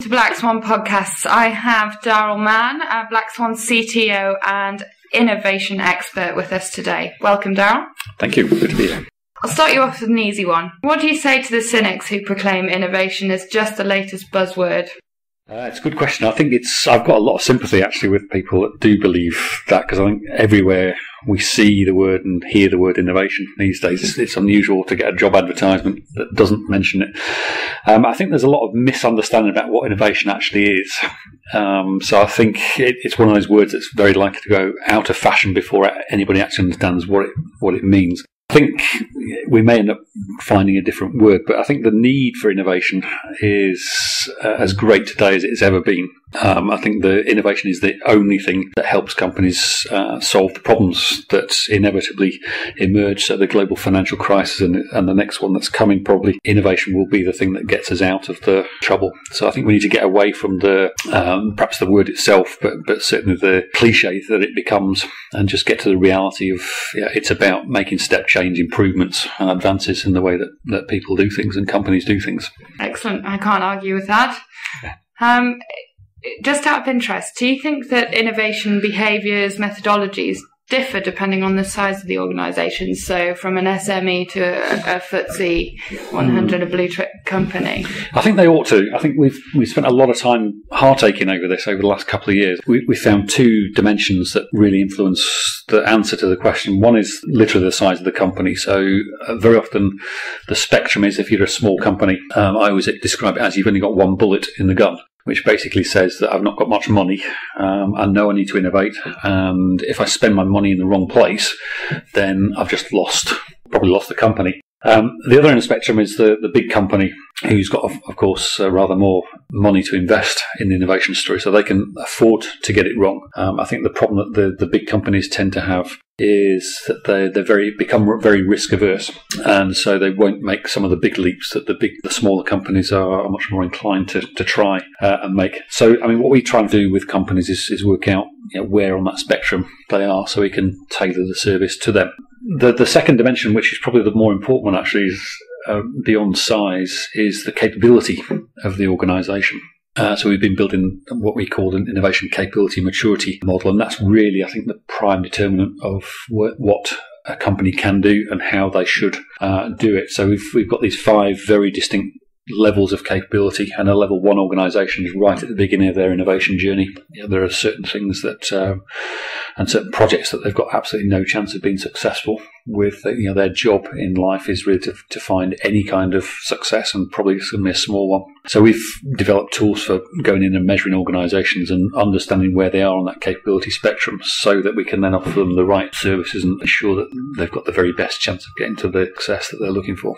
to Black Swan Podcasts. I have Darrell Mann, Black Swan CTO and Innovation Expert with us today. Welcome, Darrell. Thank you. Good to be here. I'll start you off with an easy one. What do you say to the cynics who proclaim innovation as just the latest buzzword? It's a good question. I think I've got a lot of sympathy actually with people that do believe that, because I think everywhere we see the word and hear the word innovation these days, it's unusual to get a job advertisement that doesn't mention it. I think there's a lot of misunderstanding about what innovation actually is. So I think it's one of those words that's very likely to go out of fashion before anybody actually understands what it means. I think we may end up finding a different word, but I think the need for innovation is as great today as it's ever been. I think the innovation is the only thing that helps companies solve the problems that inevitably emerge. So the global financial crisis and the next one that's coming, probably innovation will be the thing that gets us out of the trouble. So I think we need to get away from the perhaps the word itself, but certainly the cliche that it becomes, and just get to the reality of it's about making step change improvements and advances in the way that people do things and companies do things. Excellent. I can't argue with that. Just out of interest, do you think that innovation behaviours, methodologies differ depending on the size of the organisation? So from an SME to a FTSE 100, a blue chip company? I think they ought to. I think we've spent a lot of time heartaking over this over the last couple of years. We found two dimensions that really influence the answer to the question. One is literally the size of the company. So very often the spectrum is, if you're a small company, I always describe it as you've only got one bullet in the gun, which basically says that I've not got much money. I know I need to innovate, and if I spend my money in the wrong place, then I've just probably lost the company. The other end of the spectrum is the big company who's got, of course, rather more money to invest in the innovation story, so they can afford to get it wrong. I think the problem that the big companies tend to have is that they become very risk averse, and so they won't make some of the big leaps that the smaller companies are much more inclined to try and make. So, I mean, what we try and do with companies is work out where on that spectrum they are, so we can tailor the service to them. The second dimension, which is probably the more important one actually, is beyond size, is the capability of the organisation. So we've been building what we call an innovation capability maturity model, and that's really, I think, the prime determinant of what a company can do and how they should do it. So we've got these 5 very distinct levels of capability, and a level 1 organisation is right at the beginning of their innovation journey. There are certain things that and certain projects that they've got absolutely no chance of being successful with. Their job in life is really to find any kind of success, and probably it's going to be a small one. So we've developed tools for going in and measuring organisations and understanding where they are on that capability spectrum, so that we can then offer them the right services and ensure that they've got the very best chance of getting to the success that they're looking for.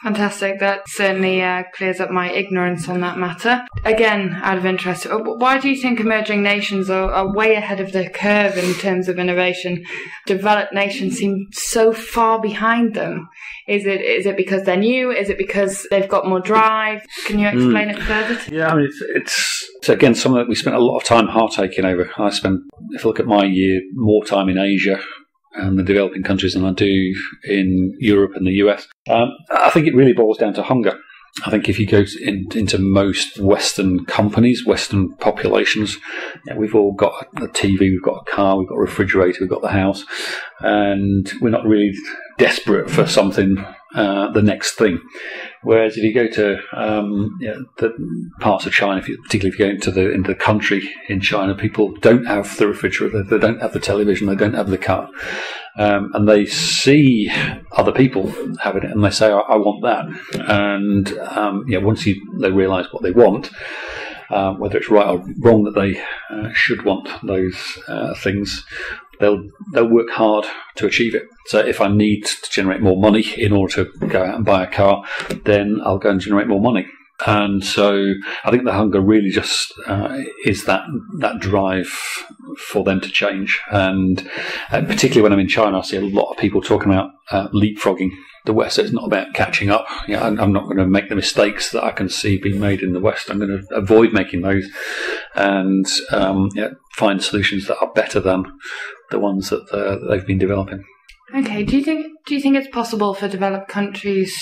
Fantastic. That certainly clears up my ignorance on that matter. Again, out of interest, why do you think emerging nations are way ahead of the curve in terms of innovation? Developed nations seem so far behind them. Is it because they're new? Is it because they've got more drive? Can you explain it further? Yeah, I mean, it's again something that we spent a lot of time heartaking over. I spent, if I look at my year, more time in Asia and the developing countries than I do in Europe and the US. I think it really boils down to hunger. I think if you go into most Western companies, Western populations, we've all got a TV, we've got a car, we've got a refrigerator, we've got the house, and we're not really desperate for something, the next thing. Whereas if you go to the parts of China, particularly if you go into the country in China, people don't have the refrigerator, they don't have the television, they don't have the car, and they see other people having it, and they say, "I want that." And once they realise what they want, whether it's right or wrong that they should want those things, they'll work hard to achieve it. So if I need to generate more money in order to go out and buy a car, then I'll go and generate more money. And so I think the hunger really just is that drive for them to change. And particularly when I'm in China, I see a lot of people talking about leapfrogging the West. So it's not about catching up. I'm not going to make the mistakes that I can see being made in the West. I'm going to avoid making those and find solutions that are better than the ones that they've been developing. Okay. Do you think it's possible for developed countries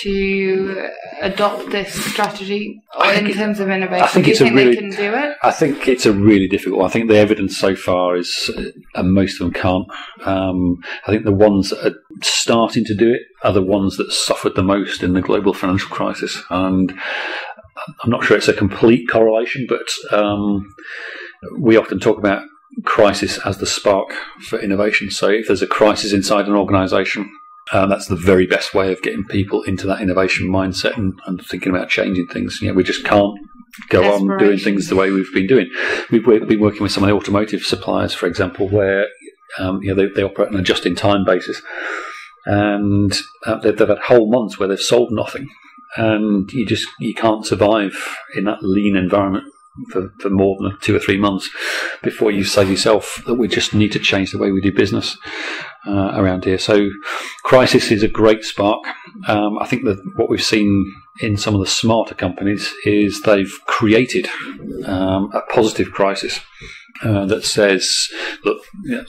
to adopt this strategy in terms of innovation? Do you think they can do it? I think it's a really difficult one. I think the evidence so far is, and most of them can't. I think the ones that are starting to do it are the ones that suffered the most in the global financial crisis. And I'm not sure it's a complete correlation, but we often talk about crisis as the spark for innovation. So if there's a crisis inside an organisation, that's the very best way of getting people into that innovation mindset and thinking about changing things. We just can't go on doing things the way we've been doing. We've been working with some of the automotive suppliers, for example, where they operate on a just-in-time basis, and they've had whole months where they've sold nothing, and you can't survive in that lean environment for more than 2 or 3 months before you say to yourself that we just need to change the way we do business around here. So crisis is a great spark. I think that what we've seen in some of the smarter companies is they've created a positive crisis that says,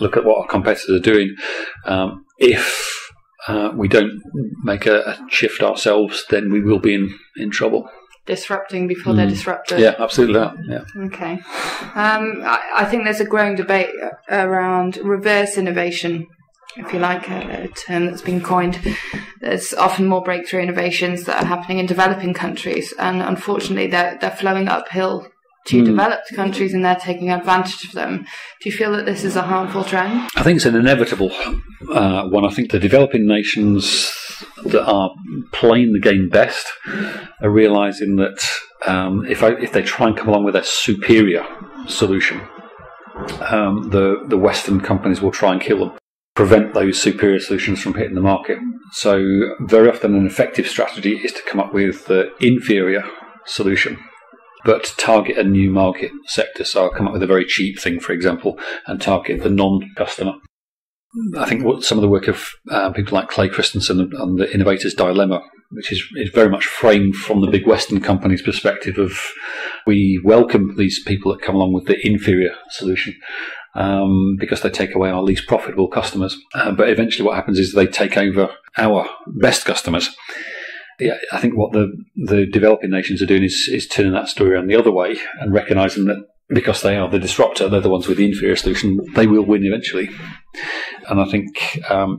look at what our competitors are doing. If we don't make a shift ourselves, then we will be in trouble. Disrupting before they're disrupted. Yeah, absolutely. Yeah. Okay. I think there's a growing debate around reverse innovation, if you like, a term that's been coined. There's often more breakthrough innovations that are happening in developing countries, and unfortunately they're flowing uphill to developed countries, and they're taking advantage of them. Do you feel that this is a harmful trend? I think it's an inevitable one. I think the developing nations that are playing the game best are realising that if they try and come along with a superior solution, the Western companies will try and kill them, prevent those superior solutions from hitting the market. So very often an effective strategy is to come up with the inferior solution, but target a new market sector. So I'll come up with a very cheap thing, for example, and target the non-customer. I think some of the work of people like Clay Christensen on the Innovator's Dilemma, which is very much framed from the big Western companies' perspective of, we welcome these people that come along with the inferior solution because they take away our least profitable customers. But eventually what happens is they take over our best customers. Yeah, I think what the developing nations are doing is turning that story around the other way and recognising that because they are the disruptor, they're the ones with the inferior solution, they will win eventually. And I think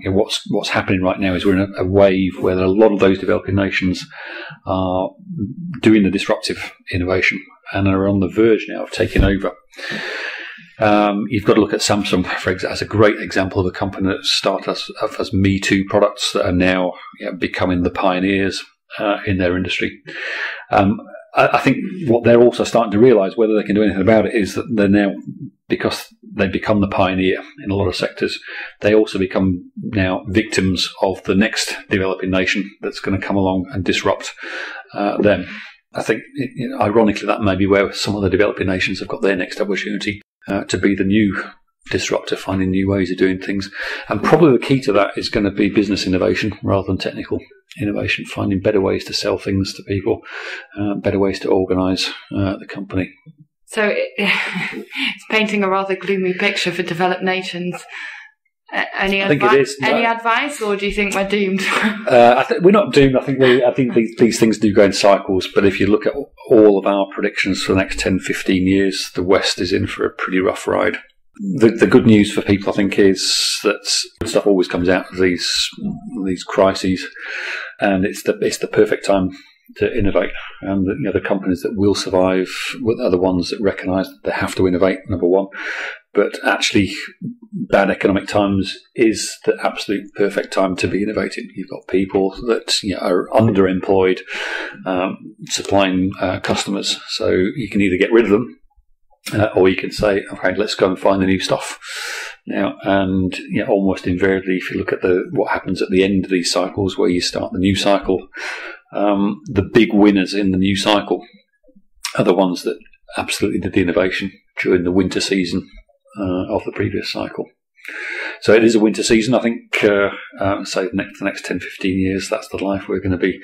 what's happening right now is we're in a wave where a lot of those developing nations are doing the disruptive innovation and are on the verge now of taking over. You've got to look at Samsung, for example, as a great example of a company that started as Me Too products that are now becoming the pioneers in their industry. I think what they're also starting to realise, whether they can do anything about it, is that they're now, because they've become the pioneer in a lot of sectors, they also become now victims of the next developing nation that's going to come along and disrupt them. I think, ironically, that may be where some of the developing nations have got their next opportunity to be the new disruptor, finding new ways of doing things. And probably the key to that is going to be business innovation rather than technical innovation, finding better ways to sell things to people, better ways to organise the company. So it's painting a rather gloomy picture for developed nations. Any advice, or do you think we're doomed? I think we're not doomed. I think these things do go in cycles. But if you look at all of our predictions for the next 10, 15 years, the West is in for a pretty rough ride. The good news for people, I think, is that stuff always comes out of these crises, and it's the perfect time to innovate. And the companies that will survive are the ones that recognise that they have to innovate, number one. But actually, bad economic times is the absolute perfect time to be innovating. You've got people that are underemployed, supplying customers, so you can either get rid of them, or you can say, okay, let's go and find the new stuff now. And almost invariably, if you look at what happens at the end of these cycles, where you start the new cycle, the big winners in the new cycle are the ones that absolutely did the innovation during the winter season of the previous cycle. So it is a winter season. I think, say the next 10, 15 years, that's the life we're going to be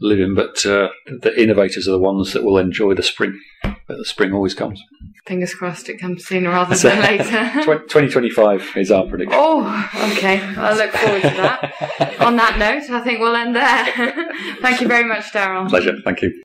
living. But the innovators are the ones that will enjoy the spring. But the spring always comes. fingers crossed it comes sooner rather than later. 2025 is our prediction. Oh, okay. I look forward to that. On that note, I think we'll end there. Thank you very much, Darrell. Pleasure. Thank you.